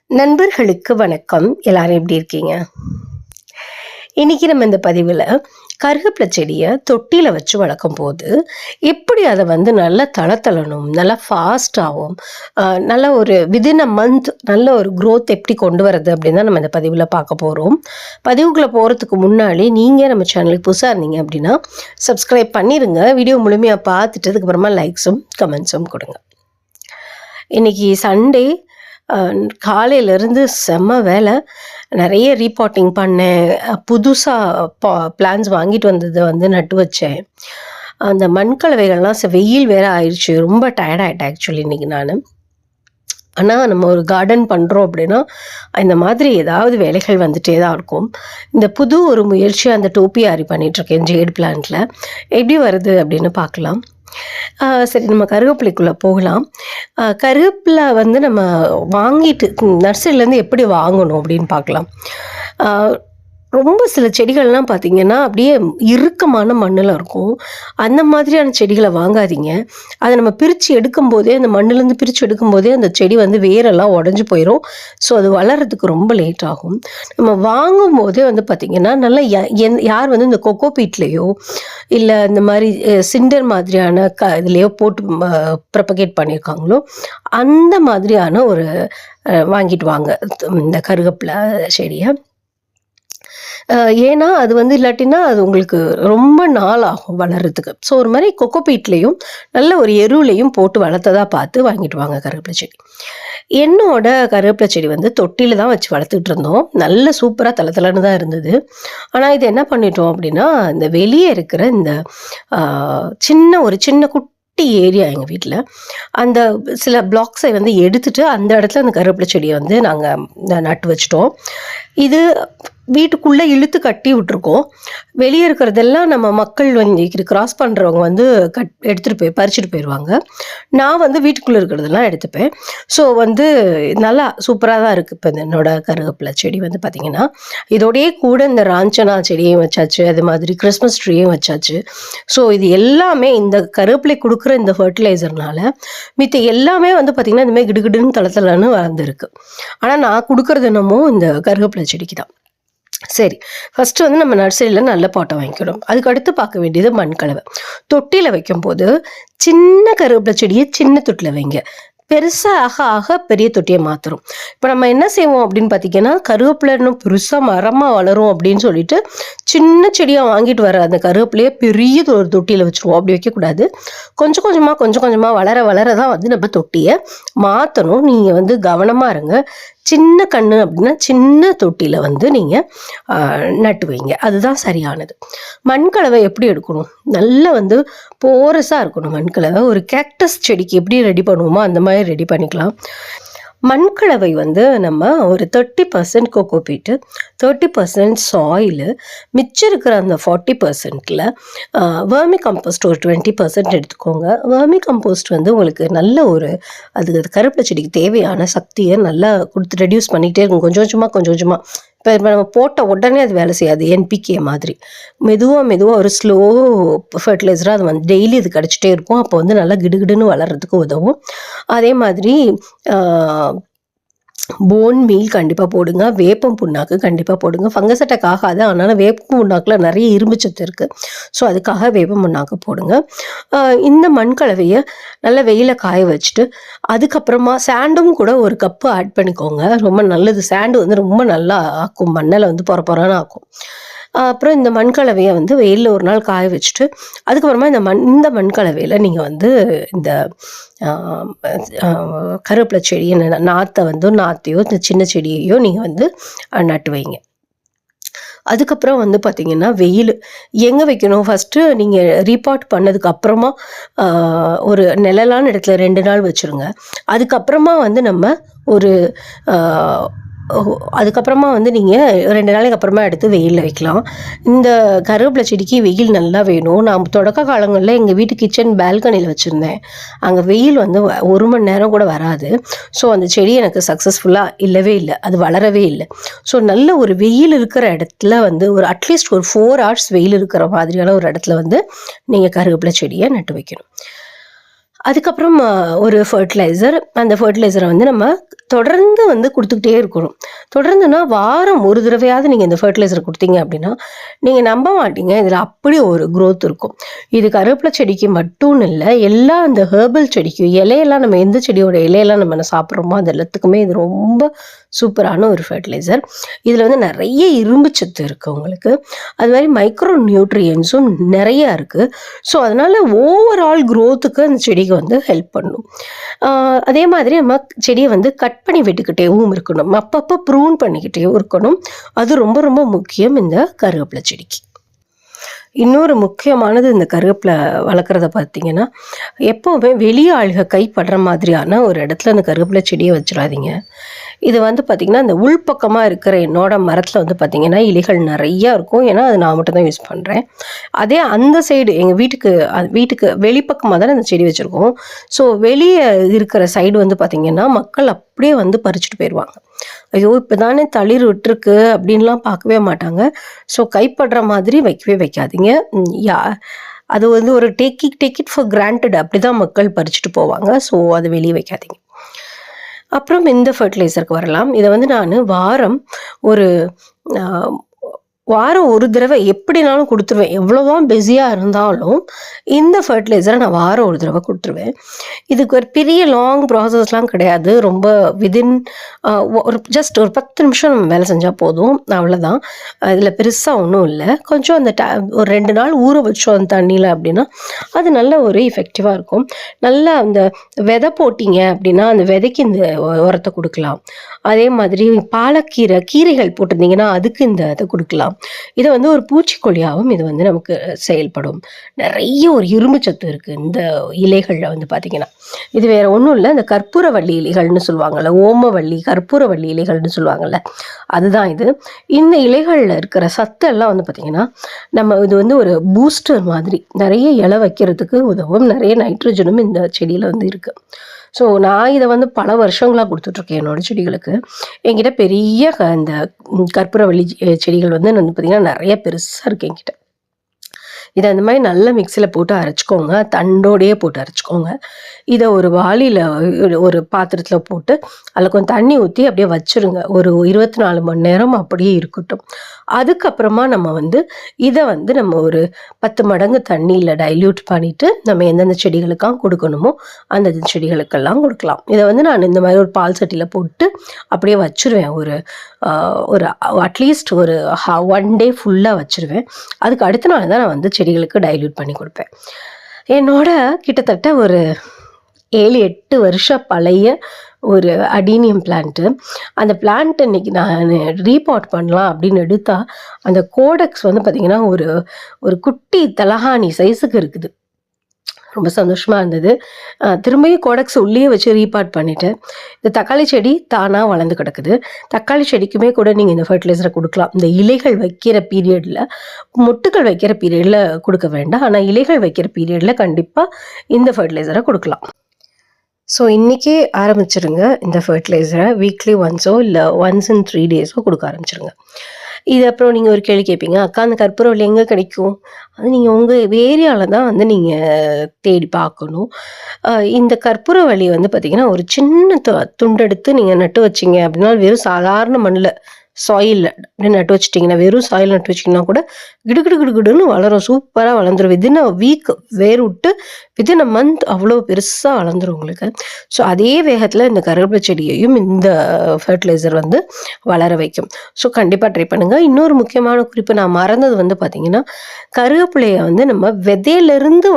நண்பர்களுக்கு வணக்கம். எல்லாரும் எப்படி இருக்கீங்க? இன்னைக்கு நம்ம இந்த பதிவில் கருவேப்பிலை செடியை தொட்டியில் வச்சு வளர்க்கும் போது எப்படி அதை வந்து நல்லா தளத்தளணும், நல்லா ஃபாஸ்டாகவும் நல்ல ஒரு விதின் அ மந்த் நல்ல ஒரு க்ரோத் எப்படி கொண்டு வரது அப்படின்னு தான் நம்ம இந்த பதிவில் பார்க்க போகிறோம். பதிவுக்குள்ளே போகிறதுக்கு முன்னாடி நீங்கள் நம்ம சேனலுக்கு புதுசாக இருந்தீங்க அப்படின்னா சப்ஸ்கிரைப் பண்ணிடுங்க. வீடியோ முழுமையாக பார்த்துட்டு அதுக்கப்புறமா லைக்ஸும் கமெண்ட்ஸும் கொடுங்க. இன்றைக்கி சண்டே காலையிலேருந்து செம்ம வேலை, நிறைய ரீபாட்டிங் பண்ணேன். புதுசாக பிளான்ஸ் வாங்கிட்டு வந்ததை வந்து நட்டு வச்சேன். அந்த மண்கலவைகள்லாம் வெயில் வேறு ஆயிடுச்சு, ரொம்ப டயர்டாயிட்டேன் ஆக்சுவலி இன்றைக்கி நான். ஆனால் நம்ம ஒரு கார்டன் பண்ணுறோம் அப்படின்னா இந்த மாதிரி ஏதாவது வேலைகள் வந்துகிட்டே தான் இருக்கும். இந்த புது ஒரு முயற்சியாக அந்த டோப்பியாரி பண்ணிகிட்ருக்கேன் ஜேட் பிளான்ட்டில். எப்படி வருது அப்படின்னு பார்க்கலாம். சரி, நம்ம கருவேப்பிலைக்குள்ளே போகலாம். கருவேப்பிலை வந்து நம்ம வாங்கிட்டு நர்சரியிலேருந்து எப்படி வாங்கணும் அப்படின்னு பார்க்கலாம். ரொம்ப சில செடிகள்லாம் பார்த்திங்கன்னா அப்படியே இறுக்கமான மண்ணில் இருக்கும். அந்த மாதிரியான செடிகளை வாங்காதீங்க. அதை நம்ம பிரித்து எடுக்கும்போதே, அந்த மண்ணிலேருந்து பிரித்து எடுக்கும்போதே அந்த செடி வந்து வேரெல்லாம் உடஞ்சி போயிடும். ஸோ அது வளர்கிறதுக்கு ரொம்ப லேட் ஆகும். நம்ம வாங்கும் போதே வந்து பார்த்திங்கன்னா நல்லா யார் வந்து இந்த கொக்கோ பீட்லேயோ இல்லை இந்த மாதிரி சிண்டர் மாதிரியான இதுலேயோ போட்டு ப்ரப்பகேட் பண்ணியிருக்காங்களோ அந்த மாதிரியான ஒரு வாங்கிட்டு வாங்க இந்த கருவேப்பிலை செடியை. ஏன்னா அது வந்து இல்லாட்டினா அது உங்களுக்கு ரொம்ப நாள் ஆகும் வளர்கிறதுக்கு. ஸோ ஒரு மாதிரி கொக்கோபீட்லேயும் நல்ல ஒரு எருவுலையும் போட்டு வளர்த்ததாக பார்த்து வாங்கிட்டு வாங்க கருவேப்பிலை செடி. என்னோட கருவேப்பிலை செடி வந்து தொட்டியில் தான் வச்சு வளர்த்துக்கிட்டு இருந்தோம். நல்ல சூப்பராக தளத்தலன்னு தான் இருந்தது. ஆனால் இது என்ன பண்ணிட்டோம் அப்படின்னா, இந்த வெளியே இருக்கிற இந்த சின்ன குட்டி ஏரியா எங்கள் வீட்டில் அந்த சில பிளாக்ஸை வந்து எடுத்துட்டு அந்த இடத்துல அந்த கருவேப்பிலை செடியை வந்து நாங்கள் நட்டு வச்சிட்டோம். இது வீட்டுக்குள்ளே இழுத்து கட்டி விட்டுருக்கோம். வெளியே இருக்கிறதெல்லாம் நம்ம மக்கள் வந்து கிராஸ் பண்ணுறவங்க வந்து எடுத்துகிட்டு பறிச்சுட்டு போயிடுவாங்க. நான் வந்து வீட்டுக்குள்ளே இருக்கிறதெல்லாம் எடுத்துப்பேன். ஸோ வந்து நல்லா சூப்பராக தான் இருக்குது. இப்போ என்னோட கருவேப்பிலை செடி வந்து பார்த்திங்கன்னா இதோடையே கூட இந்த ராஞ்சனா செடியும் வச்சாச்சு, அது மாதிரி கிறிஸ்மஸ் ட்ரீயும் வச்சாச்சு. ஸோ இது எல்லாமே இந்த கருவேப்பிலை கொடுக்குற இந்த ஃபர்டிலைசர்னால மித்த எல்லாமே வந்து பார்த்திங்கன்னா இந்தமாதிரி கிடுகிடுன்னு தளத்தலன்னு வளர்ந்துருக்கு. ஆனால் நான் கொடுக்குறது என்னமோ இந்த கருவேப்பிலை செடிக்கு தான். சரி, ஃபஸ்ட்டு வந்து நம்ம நர்சரியில் நல்ல பாட்டை வாங்கிக்கணும். அதுக்கு அடுத்து பார்க்க வேண்டியது மண்கலவை. தொட்டியில் வைக்கும்போது சின்ன கருவேப்பிலை செடியை சின்ன தொட்டியில் வைங்க. பெருசாக ஆக ஆக பெரிய தொட்டியை மாற்றுறோம். இப்போ நம்ம என்ன செய்வோம் அப்படின்னு பார்த்தீங்கன்னா, கருவேப்பிலை இன்னும் பெருசாக மரமாக வளரும் அப்படின்னு சொல்லிட்டு சின்ன செடியாக வாங்கிட்டு வர அந்த கருவேப்பிலையை பெரிய ஒரு தொட்டியில் வச்சுருவோம். அப்படி வைக்கக்கூடாது. கொஞ்சம் கொஞ்சமாக வளர தான் வந்து நம்ம தொட்டியை மாற்றணும். நீங்கள் வந்து கவனமாக இருங்க. சின்ன கன்று அப்படின்னா சின்ன தொட்டியில் வந்து நீங்கள் நட்டு வைங்க. அதுதான் சரியானது. மண்கலவை எப்படி எடுக்கணும்? நல்லா வந்து போரஸாக இருக்கணும் மண்கலவை. ஒரு கேக்டஸ் செடிக்கு எப்படி ரெடி பண்ணுவோமோ அந்த மாதிரி ரெடி பண்ணிக்கலாம். மண்கலவை வந்து நம்ம ஒரு 30% கோகோபீட்டு, 30% சாயிலு, மிச்சம் இருக்கிற அந்த 40%ல் வேர்மி கம்போஸ்ட் ஒரு 20% எடுத்துக்கோங்க. வேர்மி கம்போஸ்ட் வந்து உங்களுக்கு நல்ல ஒரு அது கருவேப்பிலை செடிக்கு தேவையான சக்தியை நல்லா கொடுத்து ரெடியூஸ் பண்ணிக்கிட்டே இருக்கும். கொஞ்சம் கொஞ்சமாக இப்போ நம்ம போட்ட உடனே அது வேலை செய்யாது. என்பிகே மாதிரி மெதுவாக ஒரு ஸ்லோ ஃபர்டிலைசராக அது வந்து டெய்லி இது கிடச்சிட்டே இருக்கும். அப்போ வந்து நல்லா கிடுகிடுன்னு வளர்கிறதுக்கு உதவும். அதே மாதிரி போன் மீல் கண்டிப்பாக போடுங்க. வேப்பம் புண்ணாக்கு கண்டிப்பாக போடுங்க. ஃபங்கஸ் அட்டாக் ஆகாது, ஆனாலும் வேப்பம் புண்ணாக்கில் நிறைய இரும்புச்சத்து இருக்குது. ஸோ அதுக்காக வேப்பம் புண்ணாக்கு போடுங்க. இந்த மண்கலவையை நல்லா வெயில காய வச்சுட்டு அதுக்கப்புறமா சாண்டும் கூட ஒரு கப்பு ஆட் பண்ணிக்கோங்க. ரொம்ப நல்லது. சாண்டு வந்து ரொம்ப நல்லா ஆக்கும், மண்ணில் வந்து பொறன்னு ஆக்கும். அப்புறம் இந்த மண்கலவையை வந்து வெயிலில் ஒரு நாள் காய வச்சுட்டு அதுக்கப்புறமா இந்த மண்கலவையில் நீங்கள் வந்து இந்த கருவேப்பிலை செடி நாற்றையோ இந்த சின்ன செடியையோ நீங்கள் வந்து நட்டு வைங்க. அதுக்கப்புறம் வந்து பார்த்திங்கன்னா வெயில் எங்கே வைக்கணும்? ஃபஸ்ட்டு நீங்கள் ரீபாட் பண்ணதுக்கு அப்புறமா ஒரு நிழலான இடத்துல 2 நாள் வச்சுருங்க. அதுக்கப்புறமா வந்து நம்ம அதுக்கப்புறமா வந்து நீங்கள் 2 நாளைக்கு அப்புறமா எடுத்து வெயிலில் வைக்கலாம். இந்த கருவேப்பிலை செடிக்கு வெயில் நல்லா வேணும். நான் தொடக்க காலங்களில் எங்கள் வீட்டு கிச்சன் பால்கனியில் வச்சுருந்தேன். அங்கே வெயில் வந்து 1 மணி நேரம் கூட வராது. ஸோ அந்த செடி எனக்கு சக்ஸஸ்ஃபுல்லாக இல்லவே இல்லை, அது வளரவே இல்லை. ஸோ நல்ல ஒரு வெயில் இருக்கிற இடத்துல வந்து ஒரு அட்லீஸ்ட் ஒரு 4 hours வெயில் இருக்கிற மாதிரியான ஒரு இடத்துல வந்து நீங்கள் கருவேப்பிலை செடியை நட்டு வைக்கணும். அதுக்கப்புறம் ஒரு ஃபர்டிலைசர். அந்த ஃபர்டிலைசரை வந்து நம்ம தொடர்ந்து வந்து குடுத்துக்கிட்டே இருக்கணும். தொடர்ந்துனா வாரம் ஒரு தடவையாவது நீங்க இந்த ஃபர்டிலைசர் குடுத்தீங்க அப்படின்னா, நீங்க நம்ப மாட்டீங்க. இதில அப்படி ஒரு குரோத் இருக்கும். இது கருவேப்பிலை செடிக்கு மட்டும்னு இல்ல. எல்லா அந்த ஹெர்பல் செடிக்கும் இலையெல்லாம் நம்ம எந்த செடியோட இலையெல்லாம் நம்ம சாப்பிடுறோமோ, அது எல்லாத்துக்குமே இது ரொம்ப சூப்பரான ஒரு ஃபர்டிலைசர். இதில வந்து நெறைய இரும்பு சத்து இருக்கு உங்களுக்கு. அது மாரி மைக்ரோ நியூட்ரியன்ட்ஸும் நெறைய இருக்கு. ஸோ, அதனால ஓவரால் குரோத்துக்கு அந்த செடிக்கு வந்து ஹெல்ப் பண்ணும். ஆ அதே மாதிரி நம்ம செடிய வந்து கட் பண்ணி விட்டுக்கிட்டேவும் இருக்கணும். அப்பப்போ ப்ரூன் பண்ணிக்கிட்டேவும் இருக்கணும். அது ரொம்ப ரொம்ப முக்கியம் இந்த கருவேப்பிலை செடிக்கு. இன்னொரு முக்கியமானது இந்த கருவேப்பிலை வளர்க்குறத பார்த்தீங்கன்னா, எப்பவுமே வெளி ஆளுக கைப்படுற மாதிரியான ஒரு இடத்துல அந்த கருவேப்பிலை செடிய வச்சுறாதீங்க. இது வந்து பார்த்தீங்கன்னா, இந்த உள்பக்கமா இருக்கிற என்னோட மரத்தில வந்து பார்த்தீங்கன்னா, இலைகள் நெறையா இருக்கும். ஏன்னா, அது நான் மட்டும் தான் யூஸ் பண்றேன். அதே அந்த சைடு எங்க வீட்டுக்கு வெளிப்பக்கமா தானே அந்த செடி வச்சிருக்கோம். ஸோ, வெளிய இருக்கிற சைடு வந்து பார்த்தீங்கன்னா, மக்கள் அப்படியே வந்து பறிச்சுட்டு போயிருவாங்க. ஐயோ! இப்ப தானே தளிர் விட்டுருக்கு அப்படின்லாம் பார்க்கவே மாட்டாங்க. ஸோ, கைப்படுற மாதிரி வைக்கவே வைக்காதீங்க. அது வந்து ஒரு டேக் இட் ஃபார் கிராண்டட் அப்படிதான் மக்கள் பறிச்சுட்டு போவாங்க. ஸோ, அத வெளிய வைக்காதீங்க. அப்புறம் இந்த ஃபர்டிலைசருக்கு வரலாம். இத வந்து நானு ஒரு அ வாரம் ஒரு தடவை எப்படினாலும் குடுத்துருவேன். எவ்வளோதான் பிஸியா இருந்தாலும், இந்த ஃபர்டிலைசர நான் வாரம் ஒரு தடவ குடுத்துருவேன். இதுக்கு ஒரு பெரிய லாங் ப்ராசஸ்லாம் கிடையாது. ரொம்ப வித்தின் ஒரு 10 நிமிஷம் நம்ம வேலை செஞ்சா போதும். அவ்வளோதான். இதில பெருசா ஒண்ணும் இல்ல. கொஞ்சம் அந்த ஒரு 2 நாள் ஊற வச்சோம் அந்த தண்ணீல அப்படின்னா, அது நல்ல ஒரு எஃபெக்டிவா இருக்கும். நல்லா அந்த விதை போட்டீங்க அப்படின்னா, அந்த விதைக்கு இந்த உரத்த குடுக்கலாம். அதே மாதிரி கீரைகள் போட்டிருந்தீங்கன்னா, அதுக்கு இந்த இத குடுக்கலாம். இது வந்து ஒரு பூச்சிக்கொல்லியாவும் இது வந்து நமக்கு செயல்படும். நெறைய ஒரு இரும்பு சத்து இருக்கு இந்த இலைகள்ல வந்து பார்த்தீங்கன்னா. இது வேற ஒண்ணும் இல்ல. இந்த கற்பூரவள்ளி இலைகள்னு சொல்லுவாங்கல்ல, ஓமவல்லி, கற்பூரவள்ளி இலைகள்னு சொல்லுவாங்கல்ல, அதுதான் இது. இந்த இலைகள்ல இருக்கிற சத்தெல்லாம் வந்து பார்த்தீங்கன்னா, இது வந்து ஒரு பூஸ்டர் மாதிரி. நெறைய இலை வைக்கிறதுக்கு உதவும். நெறைய நைட்ரஜனும் இந்த செடியில வந்து இருக்கு. ஸோ, நான் இத வந்து பல வருஷங்களா குடுத்துட்ருக்கேன் என்னோட செடிகளுக்கு. என்கிட்ட பெரிய இந்த கற்பூரவள்ளி செடிகள் வந்து பார்த்தீங்கன்னா, நெறைய பெருசா இருக்கு என்கிட்ட. இத இந்த மாரி நல்லா மிக்ஸில போட்டு அரைச்சுக்கோங்க. தண்டோடயே போட்டு அரைச்சுக்கோங்க. இத ஒரு வாளியில ஒரு பாத்திரத்தில போட்டு, அதில கொஞ்சம் தண்ணி ஊத்தி அப்படியே வச்சுருங்க. ஒரு 24 மணி நேரம் அப்படியே இருக்கட்டும். அதுக்கப்புறமா நம்ம ஒரு 10 மடங்கு தண்ணீல டைல்யூட் பண்ணிட்டு, நம்ம எந்தெந்த செடிகளுக்கெல்லாம் குடுக்கணுமோ, அந்த செடிகளுக்கெல்லாம் குடுக்கலாம். இத வந்து நான் இந்த மாரி ஒரு பால் சட்டியில போட்டு அப்படியே வச்சுருவேன். ஒரு அட்லீஸ்ட் ஒரு 1 டே ஃபுல்லா வச்சுருவேன். அதுக்கு அடுத்த நாள் தான் நான் வந்து செடிகளுக்கு டைல்யூட் பண்ணி குடுப்பேன். என்னோட கிட்டத்தட்ட ஒரு 7, 8 வருஷம் பழைய ஒரு அடீனியம் பிளான்ட்டு. அந்த பிளான்ட் இன்னைக்கு நானு ரீபாட் பண்ணலாம் அப்படின்னு எடுத்தா, அந்த கோடெக்ஸ் வந்து பார்த்தீங்கன்னா, ஒரு குட்டி தலகாணி சைஸுக்கு இருக்குது. ரொம்ப சந்தோஷமா இருந்தது. திரும்பியும் கோடெக்ஸ் உள்ளேயே வச்சு ரீபாட் பண்ணிட்டேன். இந்த தக்காளி செடி தானா வளர்ந்து கிடக்குது. தக்காளி செடிக்குமே கூட நீங்க இந்த ஃபர்டிலைசர குடுக்கலாம். இந்த இலைகள் வைக்கிற பீரியட்ல, மொட்டுக்கள் வைக்கிற பீரியட்ல குடுக்க வேண்டாம். ஆனா இலைகள் வைக்கிற பீரியட்ல கண்டிப்பா இந்த ஃபர்டிலைசர குடுக்கலாம். ஸோ, இன்னைக்கே ஆரம்பிச்சுருங்க இந்த ஃபர்டிலைசர. வீக்லி ஒன்ஸோ இல்ல ஒன்ஸ் இன் 3 டேஸோ குடுக்க ஆரம்பிச்சுருங்க. இது அப்புறம் நீங்க ஒரு கேள்வி கேட்பீங்க, "அக்கா அந்த கற்பூரவள்ளி எங்க கிடைக்கும்?" அது நீங்க உங்க ஏரியால தான் வந்து நீங்க தேடி பார்க்கணும். இந்த கற்பூரவள்ளி வந்து பார்த்தீங்கன்னா, ஒரு சின்ன துண்டெடுத்து நீங்க நட்டு வச்சீங்க அப்படின்னா, வெறும் சாதாரண மண்ணுல சாயில்ல நட்டு வச்சுட்டீங்கன்னா, வெறும் சாயில் நட்டு வச்சீங்கன்னா கூட கிடுகிடுன்னு வளரும். சூப்பரா வளர்ந்துரும். வித்தின் அ வீக் வேர் விட்டு வித்தின் அ மந்த் அவ்வளோ பெருசா வளர்ந்துரும் உங்களுக்கு. ஸோ, அதே வேகத்துல இந்த கருவேப்பிலை செடியையும் இந்த ஃபர்டிலைசர் வந்து வளர வைக்கும். ஸோ, கண்டிப்பா ட்ரை பண்ணுங்க. இன்னொரு முக்கியமான குறிப்பு நான் மறந்தது வந்து பார்த்தீங்கன்னா, கருவேப்பிலைய வந்து நம்ம விதையிலிருந்து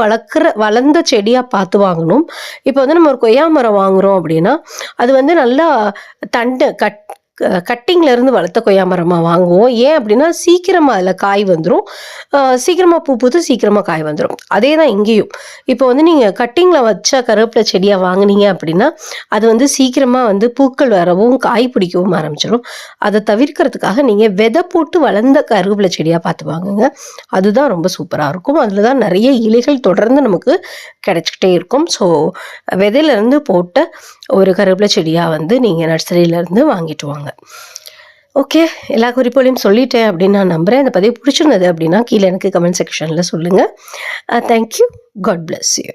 வளர்ந்த செடியா பார்த்து வாங்கணும். இப்போ வந்து நம்ம ஒரு கொய்யா மரம் வாங்குறோம் அப்படின்னா, அது வந்து நல்லா தண்டு கட்டிங்ல இருந்து வளர்த்த கொய்யா மரமா வாங்குவோம். ஏன் அப்படின்னா, சீக்கிரமா அதில காய் வந்துரும். சீக்கிரமா பூ பூத்து சீக்கிரமா காய் வந்துரும். அதே தான் இங்கேயும். இப்போ வந்து நீங்க கட்டிங்ல வச்ச கருவேப்பிலை செடியா வாங்குனீங்க அப்படின்னா, அது வந்து சீக்கிரமா வந்து பூக்கள் வரவும், காய் பிடிக்கவும் ஆரம்பிச்சுரும். அத தவிர்க்கிறதுக்காக நீங்க விதை போட்டு வளர்ந்த கருவேப்பிலை செடியா பார்த்து வாங்குங்க. அதுதான் ரொம்ப சூப்பரா இருக்கும். அதில தான் நெறைய இலைகள் தொடர்ந்து நமக்கு கிடைச்சுக்கிட்டே இருக்கும். ஸோ, விதையிலேருந்து போட்ட ஒரு கருவேப்பிலை செடியா வந்து நீங்க நர்சரியிலேருந்து வாங்கிட்டு வாங்க. ஓகே. எல்லா குறிப்புகளையும் சொல்லிட்டேன் அப்படின்னு நான் நம்புறேன். இந்த பதிவு பிடிச்சிருந்தது அப்படின்னா, கீழ எனக்கு கமெண்ட் செக்ஷன்ல சொல்லுங்க. Thank you. God bless you.